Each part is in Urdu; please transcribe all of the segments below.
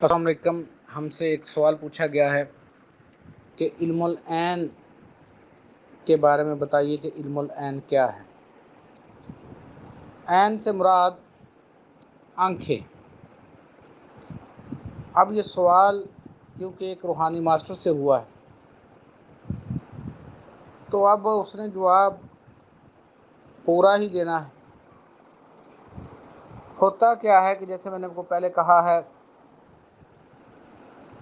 السلام علیکم. ہم سے ایک سوال پوچھا گیا ہے کہ علم العین کے بارے میں بتائیے کہ علم العین کیا ہے. عین سے مراد آنکھیں. اب یہ سوال کیونکہ ایک روحانی ماسٹر سے ہوا ہے تو اب اس نے جواب پورا ہی دینا ہے. ہوتا کیا ہے کہ جیسے میں نے آپ کو پہلے کہا ہے،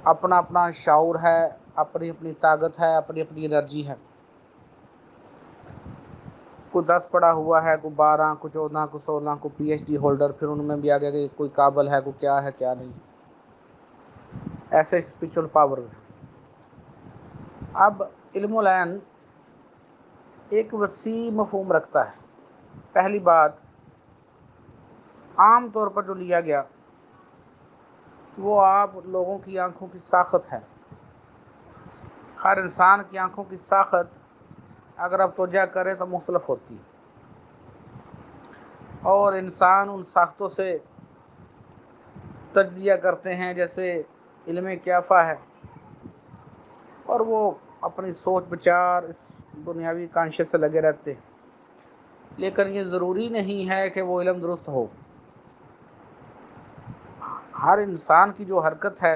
اپنا اپنا شعور ہے، اپنی اپنی طاقت ہے، اپنی اپنی انرجی ہے. کوئی 10 پڑھا ہوا ہے، کوئی 12، کوئی 14، کوئی 16، کوئی پی ایچ ڈی ہولڈر، پھر ان میں بھی آگے کہ کوئی قابل ہے، کوئی کیا ہے کیا نہیں. ایسے اسپریچول پاورز ہیں. اب علم العین ایک وسیع مفہوم رکھتا ہے. پہلی بات، عام طور پر جو لیا گیا وہ آپ لوگوں کی آنکھوں کی ساخت ہے. ہر انسان کی آنکھوں کی ساخت اگر آپ توجہ کریں تو مختلف ہوتی ہے، اور انسان ان ساختوں سے تجزیہ کرتے ہیں جیسے علم کیافہ ہے، اور وہ اپنی سوچ بچار اس دنیاوی کانشیس سے لگے رہتے ہیں. لیکن یہ ضروری نہیں ہے کہ وہ علم درست ہو. ہر انسان کی جو حرکت ہے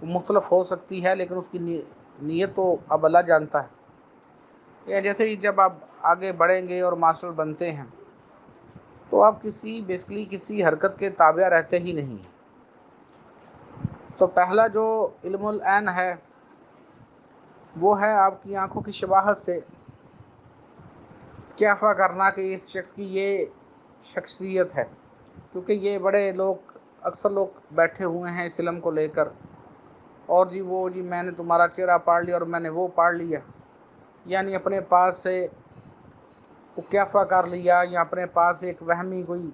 وہ مختلف ہو سکتی ہے، لیکن اس کی نیت تو اب اللہ جانتا ہے. یا جیسے ہی جب آپ آگے بڑھیں گے اور ماسٹر بنتے ہیں تو آپ کسی حرکت کے تابع رہتے ہی نہیں. تو پہلا جو علم العین ہے وہ ہے آپ کی آنکھوں کی شباہت سے کیافہ کرنا کہ اس شخص کی یہ شخصیت ہے. کیونکہ یہ بڑے لوگ، اکثر لوگ بیٹھے ہوئے ہیں اس علم کو لے کر، اور جی میں نے تمہارا چہرہ پاڑھ لیا اور میں نے وہ پاڑھ لیا، یعنی اپنے پاس سے کیافہ کر لیا یا اپنے پاس سے ایک وہمی کوئی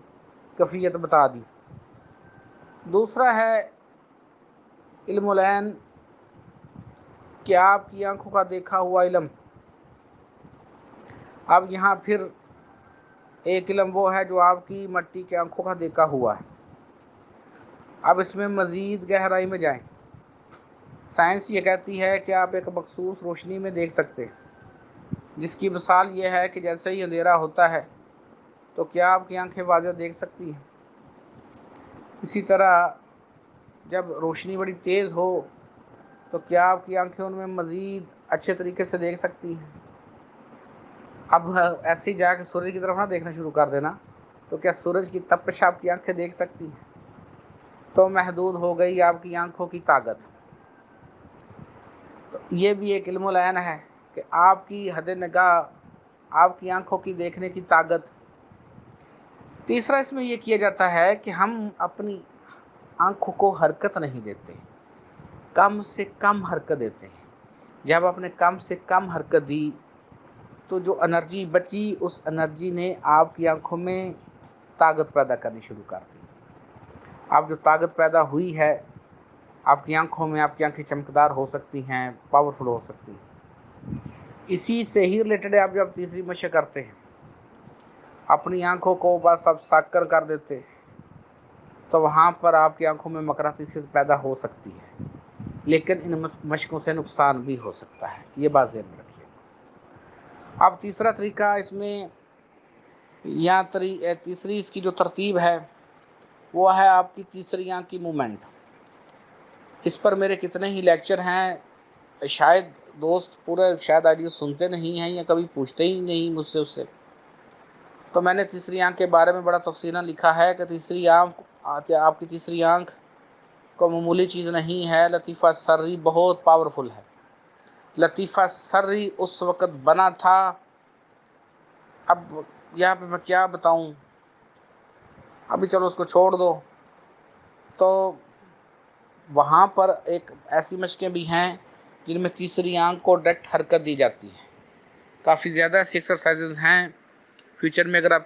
کیفیت بتا دی. دوسرا ہے علم العین کہ آپ کی آنکھوں کا دیکھا ہوا علم. اب یہاں پھر ایک علم وہ ہے جو آپ کی مٹی کی آنکھوں کا دیکھا ہوا ہے. اب اس میں مزید گہرائی میں جائیں. سائنس یہ کہتی ہے کہ آپ ایک مخصوص روشنی میں دیکھ سکتے ہیں، جس کی مثال یہ ہے کہ جیسے ہی اندھیرا ہوتا ہے تو کیا آپ کی آنکھیں واضح دیکھ سکتی ہیں. اسی طرح جب روشنی بڑی تیز ہو تو کیا آپ کی آنکھیں ان میں مزید اچھے طریقے سے دیکھ سکتی ہیں. اب ایسے ہی جا کے سورج کی طرف نہ دیکھنا شروع کر دینا، تو کیا سورج کی تپش آپ کی آنکھیں دیکھ سکتی ہیں؟ تو محدود ہو گئی آپ کی آنکھوں کی طاقت. تو یہ بھی ایک علم العین ہے کہ آپ کی حد نگاہ، آپ کی آنکھوں کی دیکھنے کی طاقت. تیسرا اس میں یہ کیا جاتا ہے کہ ہم اپنی آنکھوں کو حرکت نہیں دیتے، کم سے کم حرکت دیتے ہیں. جب آپ نے کم سے کم حرکت دی تو جو انرجی بچی، اس انرجی نے آپ کی آنکھوں میں طاقت پیدا کرنی شروع کر دی. اب جو طاقت پیدا ہوئی ہے آپ کی آنکھوں میں، آپ کی آنکھیں چمکدار ہو سکتی ہیں، پاورفل ہو سکتی ہیں. اسی سے ہی ریلیٹڈ ہے. آپ جب تیسری مشق کرتے ہیں، اپنی آنکھوں کو بس اب ساکر کر دیتے، تو وہاں پر آپ کی آنکھوں میں مقناطیسیت پیدا ہو سکتی ہے، لیکن ان مشقوں سے نقصان بھی ہو سکتا ہے. یہ بات ذہن میں رکھیے. اب تیسرا طریقہ اس میں، یا تیسری اس کی جو ترتیب ہے وہ ہے آپ کی تیسری آنکھ کی مومنٹ. اس پر میرے کتنے ہی لیکچر ہیں، شاید دوست پورے آڈیو سنتے نہیں ہیں یا کبھی پوچھتے ہی نہیں مجھ سے اس سے. تو میں نے تیسری آنکھ کے بارے میں بڑا تفصیلاً لکھا ہے کہ تیسری آنکھ، آپ کی تیسری آنکھ کو معمولی چیز نہیں ہے. لطیفہ سری بہت پاورفل ہے. لطیفہ سری اس وقت بنا تھا، اب یہاں پہ میں کیا بتاؤں، ابھی چلو اس کو چھوڑ دو. تو وہاں پر ایک ایسی مشقیں بھی ہیں جن میں تیسری آنکھ کو ڈائریکٹ حرکت دی جاتی ہے. کافی زیادہ ایسی ایکسرسائزز ہیں، فیوچر میں اگر آپ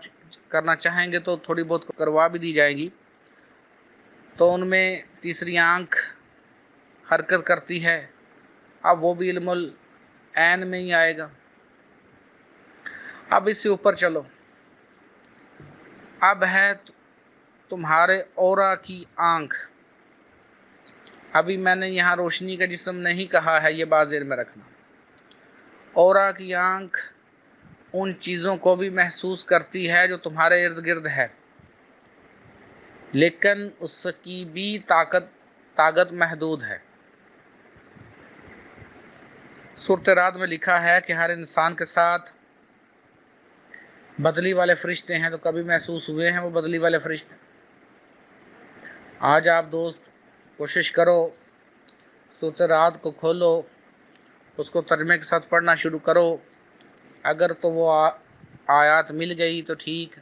کرنا چاہیں گے تو تھوڑی بہت کروا بھی دی جائے گی. تو ان میں تیسری آنکھ حرکت کرتی ہے. اب وہ بھی علم العین میں ہی آئے گا. اب اس سے اوپر چلو. اب ہے تمہارے اورا کی آنکھ. ابھی میں نے یہاں روشنی کا جسم نہیں کہا ہے، یہ بات ذہن میں رکھنا۔ اورا کی آنکھ ان چیزوں کو بھی محسوس کرتی ہے جو تمہارے ارد گرد ہے، لیکن اس کی بھی طاقت محدود ہے۔ سورۃ رعد میں لکھا ہے کہ ہر انسان کے ساتھ بدلی والے فرشتے ہیں، تو کبھی محسوس ہوئے ہیں وہ بدلی والے فرشتے؟ آج آپ دوست کوشش کرو، سورۃ رعد کو کھولو، اس کو ترجمے کے ساتھ پڑھنا شروع کرو۔ اگر تو وہ آیات مل گئی تو ٹھیک،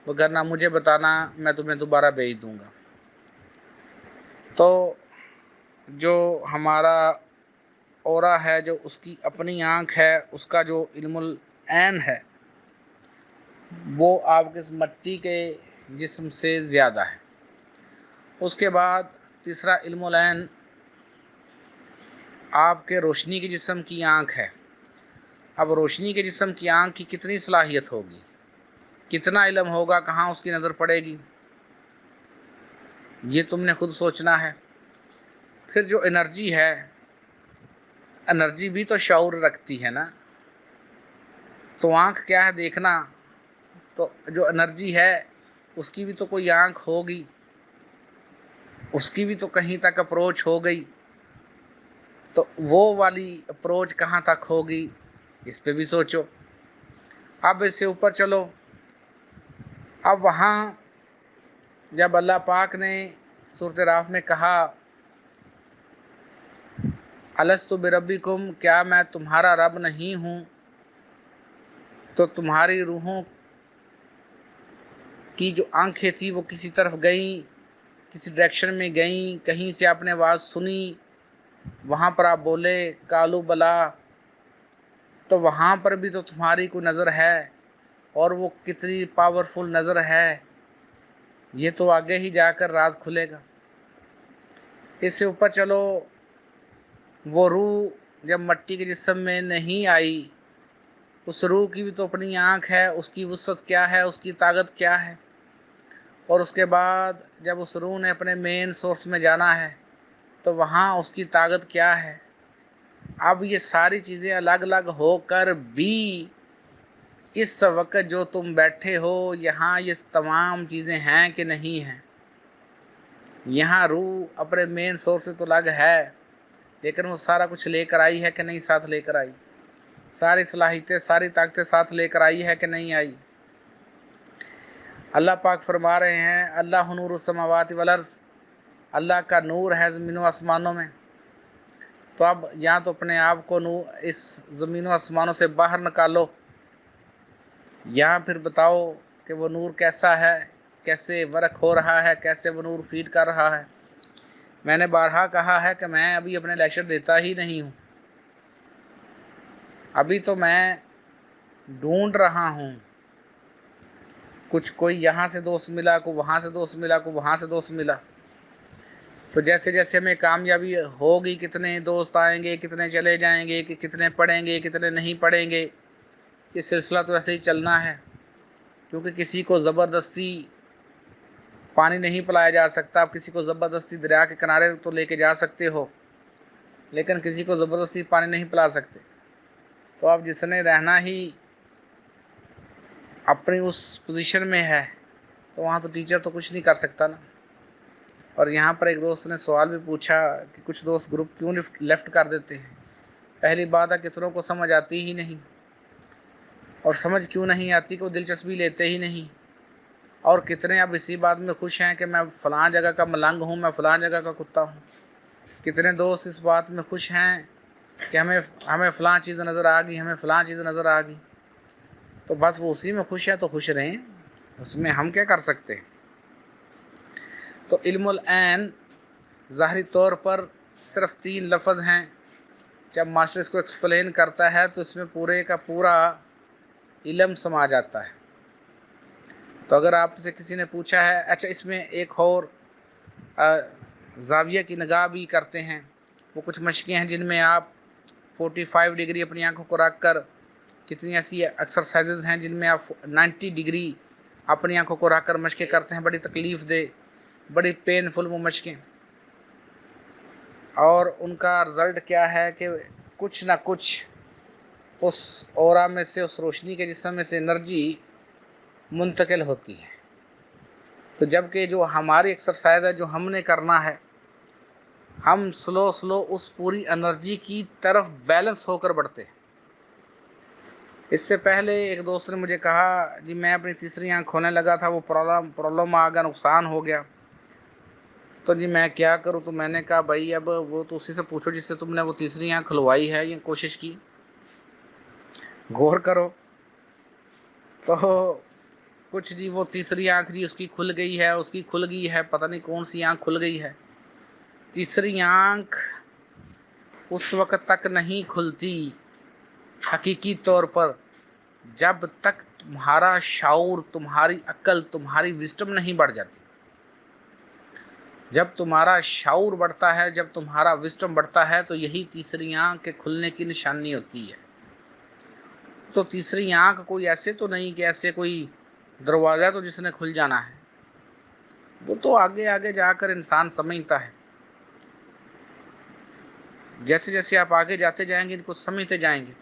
وگرنہ مجھے بتانا، میں تمہیں دوبارہ بھیج دوں گا۔ تو جو ہمارا اورا ہے، جو اس کی اپنی آنکھ ہے، اس کا جو علم العین ہے وہ آپ کے مٹی کے جسم سے زیادہ ہے۔ اس کے بعد تیسرا علم العین آپ کے روشنی کے جسم کی آنکھ ہے۔ اب روشنی کے جسم کی آنکھ کی کتنی صلاحیت ہوگی، کتنا علم ہوگا، کہاں اس کی نظر پڑے گی، یہ تم نے خود سوچنا ہے۔ پھر جو انرجی ہے، انرجی بھی تو شعور رکھتی ہے نا، تو آنکھ کیا ہے دیکھنا، تو جو انرجی ہے اس کی بھی تو کوئی آنکھ ہوگی، اس کی بھی تو کہیں تک اپروچ ہو گئی، تو وہ والی اپروچ کہاں تک ہوگی، اس پہ بھی سوچو۔ اب اس سے اوپر چلو، اب وہاں جب اللہ پاک نے سورۃ اعراف میں کہا الستُ بربکم، کیا میں تمہارا رب نہیں ہوں، تو تمہاری روحوں کی جو آنکھیں تھیں وہ کسی طرف گئیں، کسی ڈائریکشن میں گئیں، کہیں سے آپ نے آواز سنی، وہاں پر آپ بولے کالو بلا، تو وہاں پر بھی تو تمہاری کوئی نظر ہے، اور وہ کتنی پاورفل نظر ہے، یہ تو آگے ہی جا کر راز کھلے گا۔ اس سے اوپر چلو، وہ روح جب مٹی کے جسم میں نہیں آئی، اس روح کی بھی تو اپنی آنکھ ہے، اس کی وسعت کیا ہے، اس کی طاقت کیا ہے، اور اس کے بعد جب اس روح نے اپنے مین سورس میں جانا ہے تو وہاں اس کی طاقت کیا ہے۔ اب یہ ساری چیزیں الگ الگ ہو کر بھی اس وقت جو تم بیٹھے ہو یہاں، یہ تمام چیزیں ہیں کہ نہیں ہیں؟ یہاں روح اپنے مین سورس سے تو الگ ہے، لیکن وہ سارا کچھ لے کر آئی ہے کہ نہیں ساتھ لے کر آئی؟ ساری صلاحیتیں، ساری طاقتیں ساتھ لے کر آئی ہے کہ نہیں آئی؟ اللہ پاک فرما رہے ہیں اللہ نور السماوات والارض، اللہ کا نور ہے زمین و آسمانوں میں۔ تو اب یا تو اپنے آپ کو اس زمین و آسمانوں سے باہر نکالو، یا پھر بتاؤ کہ وہ نور کیسا ہے، کیسے ورک ہو رہا ہے، کیسے وہ نور فیڈ کر رہا ہے۔ میں نے بارہا کہا ہے کہ میں ابھی اپنے لیکچر دیتا ہی نہیں ہوں، ابھی تو میں ڈھونڈ رہا ہوں، کچھ کوئی یہاں سے دوست ملا، کو وہاں سے دوست ملا، کو وہاں سے دوست ملا، تو جیسے جیسے ہمیں کامیابی ہوگی، کتنے دوست آئیں گے، کتنے چلے جائیں گے، کہ کتنے پڑھیں گے، کتنے نہیں پڑھیں گے، یہ سلسلہ تو ایسے ہی چلنا ہے، کیونکہ کسی کو زبردستی پانی نہیں پلایا جا سکتا۔ آپ کسی کو زبردستی دریا کے کنارے تو لے کے جا سکتے ہو، لیکن کسی کو زبردستی پانی نہیں پلا سکتے۔ تو اب جس نے رہنا ہی اپنی اس پوزیشن میں ہے، تو وہاں تو ٹیچر تو کچھ نہیں کر سکتا نا۔ اور یہاں پر ایک دوست نے سوال بھی پوچھا کہ کچھ دوست گروپ کیوں لیفٹ کر دیتے ہیں۔ پہلی بات ہے کتنوں کو سمجھ آتی ہی نہیں، اور سمجھ کیوں نہیں آتی کہ وہ دلچسپی لیتے ہی نہیں، اور کتنے اب اسی بات میں خوش ہیں کہ میں فلاں جگہ کا ملنگ ہوں، میں فلاں جگہ کا کتا ہوں۔ کتنے دوست اس بات میں خوش ہیں کہ ہمیں فلاں چیز نظر آ گئی، ہمیں فلاں چیز نظر آ گئی، تو بس وہ اسی میں خوش ہے تو خوش رہیں، اس میں ہم کیا کر سکتے ہیں۔ تو علم العین ظاہری طور پر صرف 3 لفظ ہیں، جب ماسٹر اس کو ایکسپلین کرتا ہے تو اس میں پورے کا پورا علم سما جاتا ہے۔ تو اگر آپ سے کسی نے پوچھا ہے، اچھا اس میں ایک اور زاویہ کی نگاہ بھی کرتے ہیں، وہ کچھ مشقیں ہیں جن میں آپ 45 ڈگری اپنی آنکھوں کو رکھ کر، کتنی ایسی ایکسرسائزز ہیں جن میں آپ 90 ڈگری اپنی آنکھوں کو رکھ کر مشقیں کرتے ہیں، بڑی تکلیف دہ، بڑی پینفل وہ مشقیں۔ اور ان کا رزلٹ کیا ہے کہ کچھ نہ کچھ اس اورا میں سے، اس روشنی کے جسم میں سے انرجی منتقل ہوتی ہے۔ تو جبکہ جو ہماری ایکسرسائز ہے، جو ہم نے کرنا ہے، ہم سلو اس پوری انرجی کی طرف بیلنس ہو کر بڑھتے ہیں۔ اس سے پہلے ایک دوست نے مجھے کہا جی میں اپنی تیسری آنکھ کھولنے لگا تھا، وہ پرابلم آ گیا، نقصان ہو گیا، تو جی میں کیا کروں؟ تو میں نے کہا بھائی اب وہ تو اسی سے پوچھو جس سے تم نے وہ تیسری آنکھ کھلوائی ہے، یہ کوشش کی، غور کرو۔ تو کچھ جی وہ تیسری آنکھ جی اس کی کھل گئی ہے، اس کی کھل گئی ہے، پتہ نہیں کون سی آنکھ کھل گئی ہے۔ تیسری آنکھ اس وقت تک نہیں کھلتی حقیقی طور پر جب تک تمہارا شعور، تمہاری عقل، تمہاری وزڈم نہیں بڑھ جاتی۔ جب تمہارا شعور بڑھتا ہے، جب تمہارا وزڈم بڑھتا ہے، تو یہی تیسری آنکھ کے کھلنے کی نشانی ہوتی ہے۔ تو تیسری آنکھ کوئی ایسے تو نہیں کہ ایسے کوئی دروازہ تو جس نے کھل جانا ہے، وہ تو آگے آگے جا کر انسان سمجھتا ہے۔ جیسے جیسے آپ آگے جاتے جائیں گے ان کو سمجھتے جائیں گے۔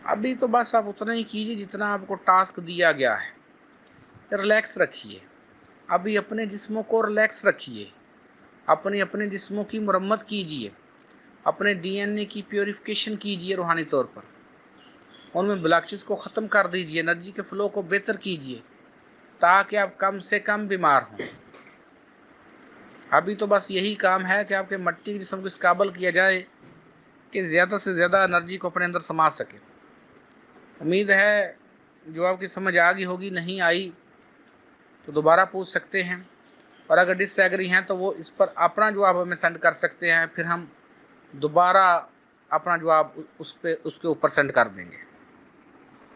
ابھی تو بس آپ اتنا ہی کیجیے جتنا آپ کو ٹاسک دیا گیا ہے، ریلیکس رکھیے، ابھی اپنے جسموں کو ریلیکس رکھیے، اپنے جسموں کی مرمت کیجیے، اپنے ڈی این اے کی پیوریفیکیشن کیجیے، روحانی طور پر ان میں بلاکچز کو ختم کر دیجیے، انرجی کے فلو کو بہتر کیجیے تاکہ آپ کم سے کم بیمار ہوں۔ ابھی تو بس یہی کام ہے کہ آپ کے مٹی کے جسم کو اس قابل کیا جائے کہ زیادہ سے زیادہ انرجی کو اپنے اندر سما سکے۔ امید ہے جو آپ کی سمجھ آ گئی ہوگی، نہیں آئی تو دوبارہ پوچھ سکتے ہیں، اور اگر ڈس ایگری ہیں تو وہ اس پر اپنا جواب ہمیں سینڈ کر سکتے ہیں، پھر ہم دوبارہ اپنا جواب اس کے اوپر سینڈ کر دیں گے۔